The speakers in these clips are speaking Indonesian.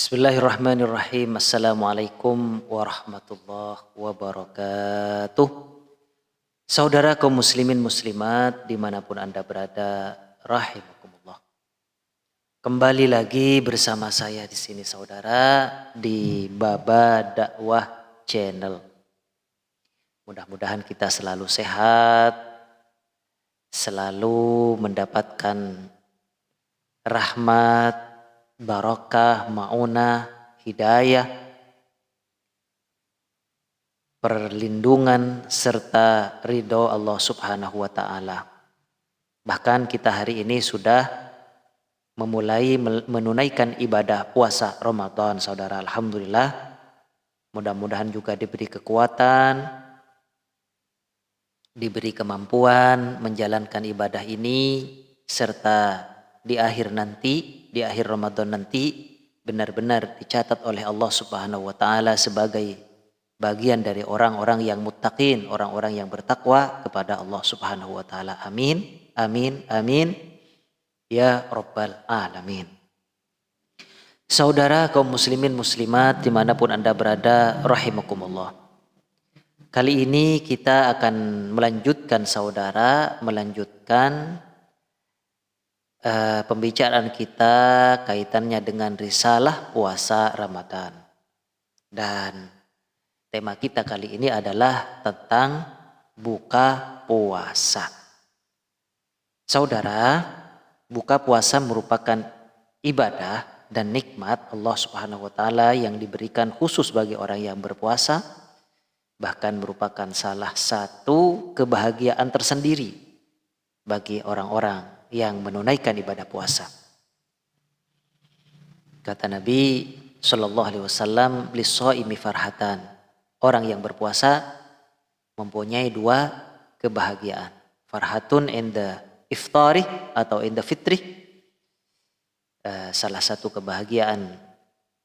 Bismillahirrahmanirrahim. Assalamualaikum warahmatullahi wabarakatuh. Saudara kaum muslimin muslimat dimanapun Anda berada, rahimakumullah. Kembali lagi bersama saya di sini saudara di Baba Dakwah Channel. Mudah-mudahan kita selalu sehat, selalu mendapatkan rahmat, barokah, maunah, hidayah, perlindungan serta ridho Allah Subhanahu wa taala. Bahkan kita hari ini sudah memulai menunaikan ibadah puasa Ramadan, saudara. Alhamdulillah. Mudah-mudahan juga diberi kekuatan, diberi kemampuan menjalankan ibadah ini serta di akhir Ramadan nanti benar-benar dicatat oleh Allah Subhanahu wa taala sebagai bagian dari orang-orang yang muttaqin, orang-orang yang bertakwa kepada Allah Subhanahu wa taala. Amin. Amin. Amin. Ya Rabbal Alamin. Saudara kaum muslimin muslimat dimanapun Anda berada, rahimakumullah. Kali ini kita akan melanjutkan pembicaraan kita kaitannya dengan risalah puasa Ramadan. Dan tema kita kali ini adalah tentang buka puasa. Saudara, buka puasa merupakan ibadah dan nikmat Allah Subhanahu wa taala yang diberikan khusus bagi orang yang berpuasa, bahkan merupakan salah satu kebahagiaan tersendiri bagi orang-orang yang menunaikan ibadah puasa. Kata Nabi Shallallahu Alaihi Wasallam, "Lis-shaimi farhatan." Orang yang berpuasa mempunyai dua kebahagiaan. Farhatun in the iftari atau in the fitri. Salah satu kebahagiaan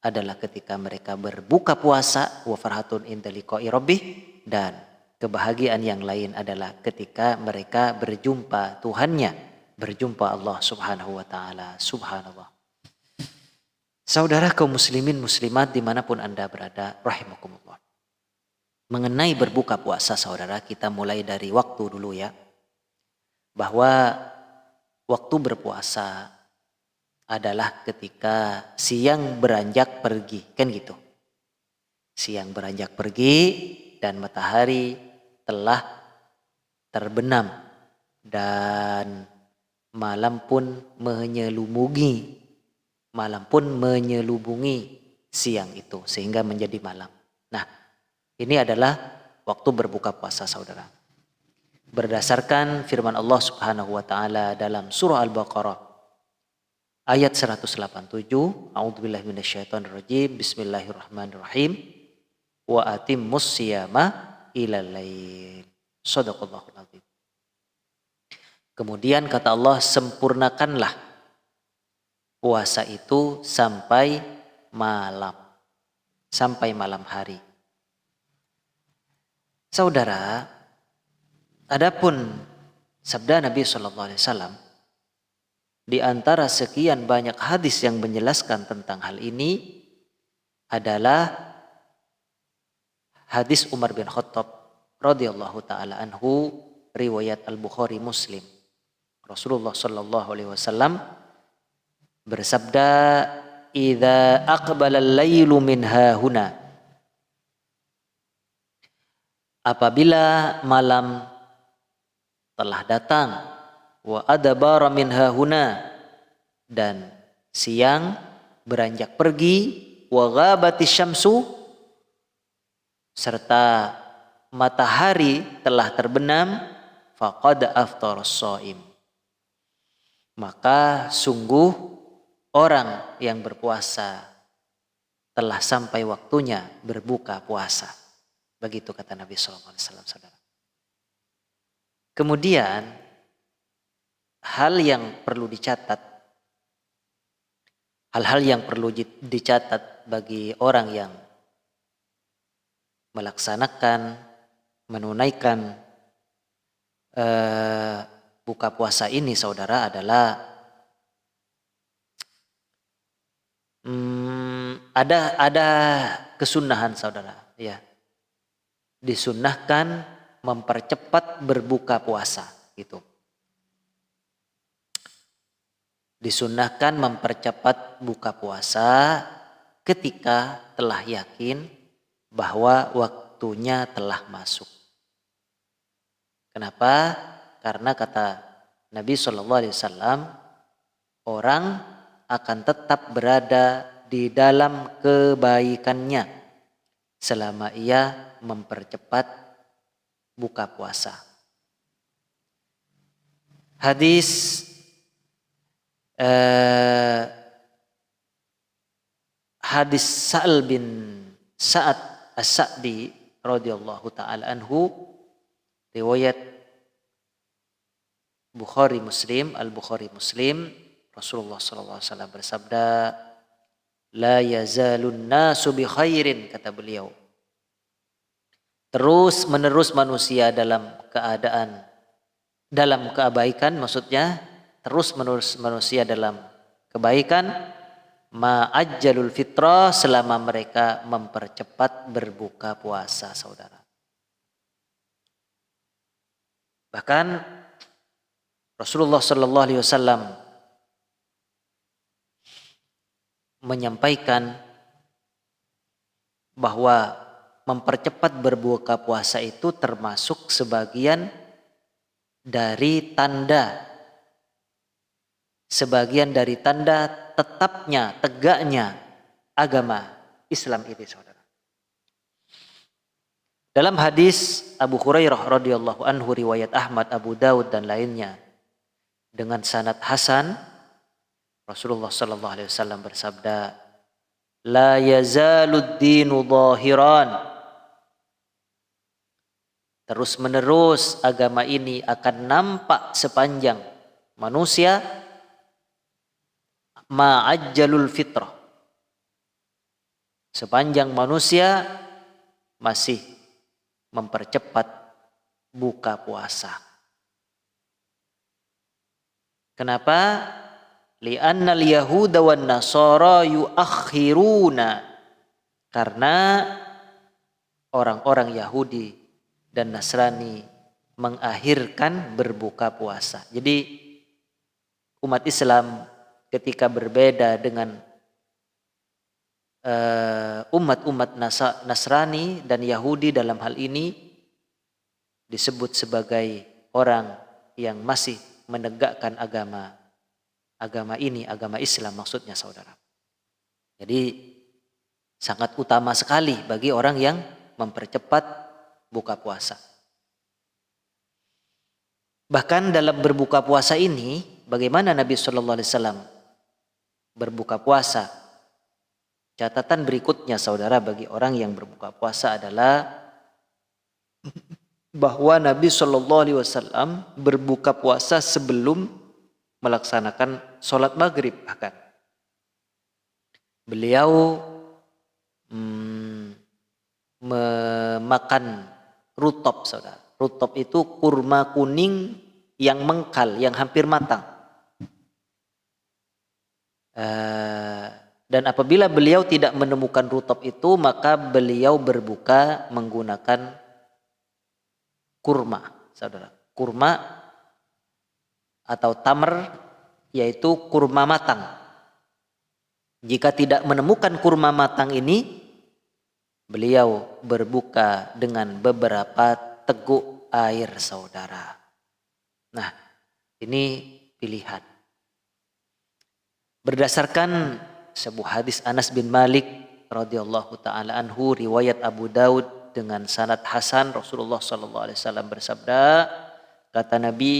adalah ketika mereka berbuka puasa. Wa farhatun in the liqa'i rabbih. Dan kebahagiaan yang lain adalah ketika mereka berjumpa Tuhannya, berjumpa Allah Subhanahu wa taala. Subhanallah. Saudara kaum muslimin muslimat dimanapun Anda berada, rahimakumullah. Mengenai berbuka puasa saudara, kita mulai dari waktu dulu ya. Bahwa waktu berpuasa adalah ketika siang beranjak pergi, kan gitu. Siang beranjak pergi dan matahari telah terbenam dan malam pun menyelubungi siang itu sehingga menjadi malam. Nah, ini adalah waktu berbuka puasa saudara. Berdasarkan firman Allah Subhanahu wa taala dalam surah Al-Baqarah ayat 187, A'udzubillahi minasyaitonirrajim. Bismillahirrahmanirrahim. Wa atimmus siyama ilal lail. Shadaqallahul azim. Kemudian kata Allah, sempurnakanlah puasa itu sampai malam hari. Saudara, adapun sabda Nabi Shallallahu Alaihi Wasallam di antara sekian banyak hadis yang menjelaskan tentang hal ini adalah hadis Umar bin Khattab radhiyallahu taala anhu, riwayat Al-Bukhari Muslim. Rasulullah Shallallahu Alaihi Wasallam bersabda, "Idza aqbala al-lailu min hahuna." Apabila malam telah datang, wa adbara min hahuna, dan siang beranjak pergi, wa ghabati syamsu, serta matahari telah terbenam, faqad aftara as-shaim. Maka sungguh orang yang berpuasa telah sampai waktunya berbuka puasa. Begitu kata Nabi SAW, saudara. Kemudian hal-hal yang perlu dicatat bagi orang yang melaksanakan, menunaikan buka puasa ini saudara adalah ada kesunahan saudara, ya. Disunnahkan mempercepat berbuka puasa gitu. Disunnahkan mempercepat buka puasa ketika telah yakin bahwa waktunya telah masuk. Kenapa? Karena kata Nabi SAW, orang akan tetap berada di dalam kebaikannya selama ia mempercepat buka puasa. Hadis Sa'al bin Sa'ad As-Sa'di radhiyallahu taala anhu, riwayat Bukhari Muslim, Al-Bukhari Muslim, Rasulullah SAW bersabda, la yazalun nasu bi khairin, kata beliau. Terus menerus manusia dalam kebaikan, maksudnya terus menerus manusia dalam kebaikan, ma'ajjalul fitrah, selama mereka mempercepat berbuka puasa, saudara. Bahkan Rasulullah SAW menyampaikan bahwa mempercepat berbuka puasa itu termasuk sebagian dari tanda tetapnya, tegaknya agama Islam ini, saudara. Dalam hadis Abu Hurairah radhiyallahu anhu, riwayat Ahmad, Abu Daud dan lainnya dengan sanad hasan, Rasulullah sallallahu alaihi wasallam bersabda, la yazalud dinu zahiran, terus menerus agama ini akan nampak sepanjang manusia, ma'ajjalul fitrah, sepanjang manusia masih mempercepat buka puasa. Kenapa? Li'annal yahuda wan nasara yuakhiruna, karena orang-orang Yahudi dan Nasrani mengakhirkan berbuka puasa. Jadi umat Islam ketika berbeda dengan umat-umat Nasrani dan Yahudi, dalam hal ini disebut sebagai orang yang masih menegakkan agama ini, agama Islam maksudnya, saudara. Jadi sangat utama sekali bagi orang yang mempercepat buka puasa. Bahkan dalam berbuka puasa ini, bagaimana Nabi Shallallahu Alaihi Wasallam berbuka puasa? Catatan berikutnya, saudara, bagi orang yang berbuka puasa adalah bahwa Nabi Shallallahu Alaihi Wasallam berbuka puasa sebelum melaksanakan sholat maghrib. Bahkan beliau memakan rutop, saudara. Rutop itu kurma kuning yang mengkal, yang hampir matang. Dan apabila beliau tidak menemukan rutop itu, maka beliau berbuka menggunakan kurma, saudara. Kurma atau tamr, yaitu kurma matang. Jika tidak menemukan kurma matang ini, beliau berbuka dengan beberapa teguk air, saudara. Nah, ini pilihan. Berdasarkan sebuah hadis Anas bin Malik radhiyallahu taala anhu, riwayat Abu Daud dengan sanad hasan, Rasulullah sallallahu alaihi wasallam bersabda, kata Nabi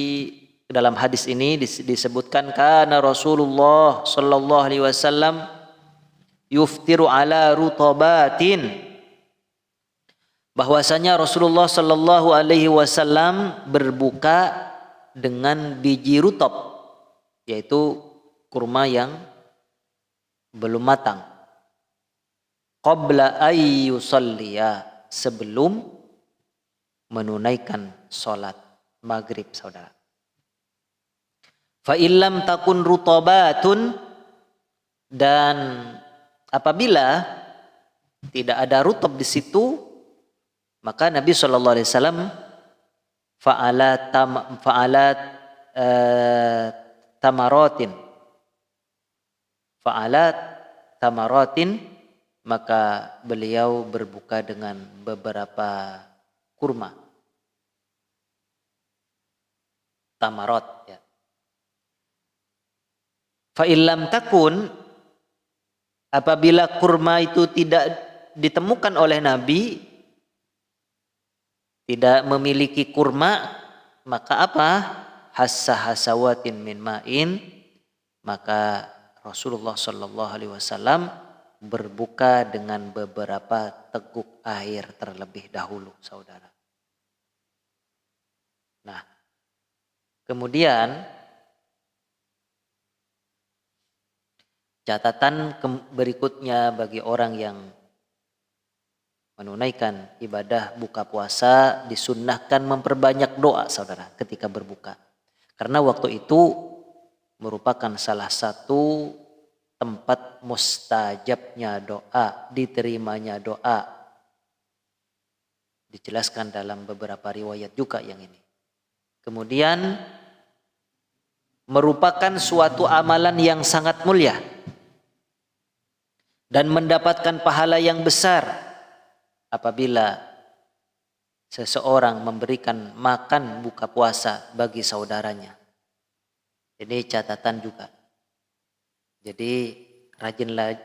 dalam hadis ini disebutkan, kana Rasulullah sallallahu alaihi wasallam yuftiru ala rutabatin, bahwasanya Rasulullah sallallahu alaihi wasallam berbuka dengan biji rutop, yaitu kurma yang belum matang, qabla ayyusalliya, sebelum menunaikan sholat maghrib, saudara. Fa illam takun rutabatun, dan Apabila tidak ada rutab di situ, maka Nabi Shallallahu Alaihi Wasallam fa'alat tamaratin, fa'alat tamaratin, maka beliau berbuka dengan beberapa kurma, tamarot ya. Fa'illam takun, apabila kurma itu tidak ditemukan oleh Nabi, tidak memiliki kurma, maka apa? Hasawatin min ma'in, maka Rasulullah Shallallahu Alaihi Wasallam berbuka dengan beberapa teguk air terlebih dahulu, saudara. Nah, kemudian catatan berikutnya bagi orang yang menunaikan ibadah buka puasa, disunnahkan memperbanyak doa, saudara, ketika berbuka. Karena waktu itu merupakan salah satu tempat mustajabnya doa, diterimanya doa. Dijelaskan dalam beberapa riwayat juga yang ini. Kemudian merupakan suatu amalan yang sangat mulia dan mendapatkan pahala yang besar apabila seseorang memberikan makan buka puasa bagi saudaranya. Ini catatan juga. Jadi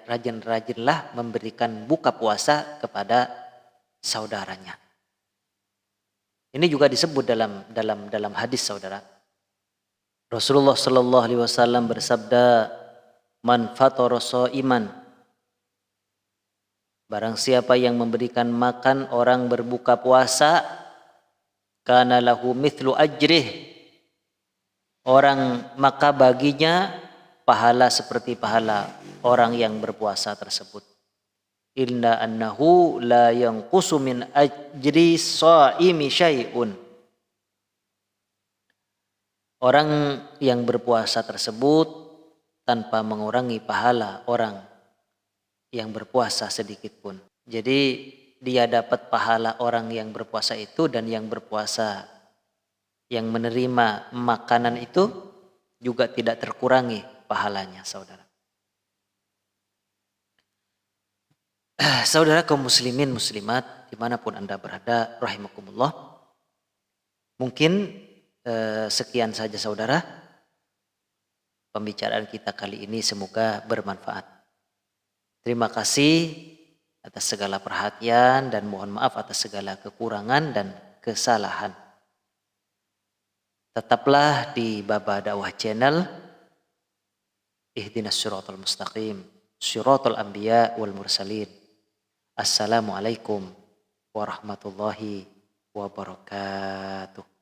rajin-rajinlah memberikan buka puasa kepada saudaranya. Ini juga disebut dalam hadis, saudara. Rasulullah Shallallahu Alaihi Wasallam bersabda, "Man fatara shaiman." Barang siapa yang memberikan makan orang berbuka puasa, kana lahu mithlu ajrih. Maka baginya pahala seperti pahala orang yang berpuasa tersebut. Illa annahu la yanqusu min ajri shaimi syai'un. Orang yang berpuasa tersebut tanpa mengurangi pahala orang yang berpuasa sedikit pun. Jadi dia dapat pahala orang yang berpuasa itu, dan yang berpuasa yang menerima makanan itu juga tidak terkurangi pahalanya, saudara. Saudara kaum muslimin muslimat dimanapun Anda berada, rahimakumullah. Mungkin sekian saja, saudara, pembicaraan kita kali ini, semoga bermanfaat. Terima kasih atas segala perhatian dan mohon maaf atas segala kekurangan dan kesalahan. Tetaplah di Baba Dakwah Channel. Ihdinas siratal mustaqim, siratal anbiya wal mursalin. Assalamualaikum warahmatullahi wabarakatuh.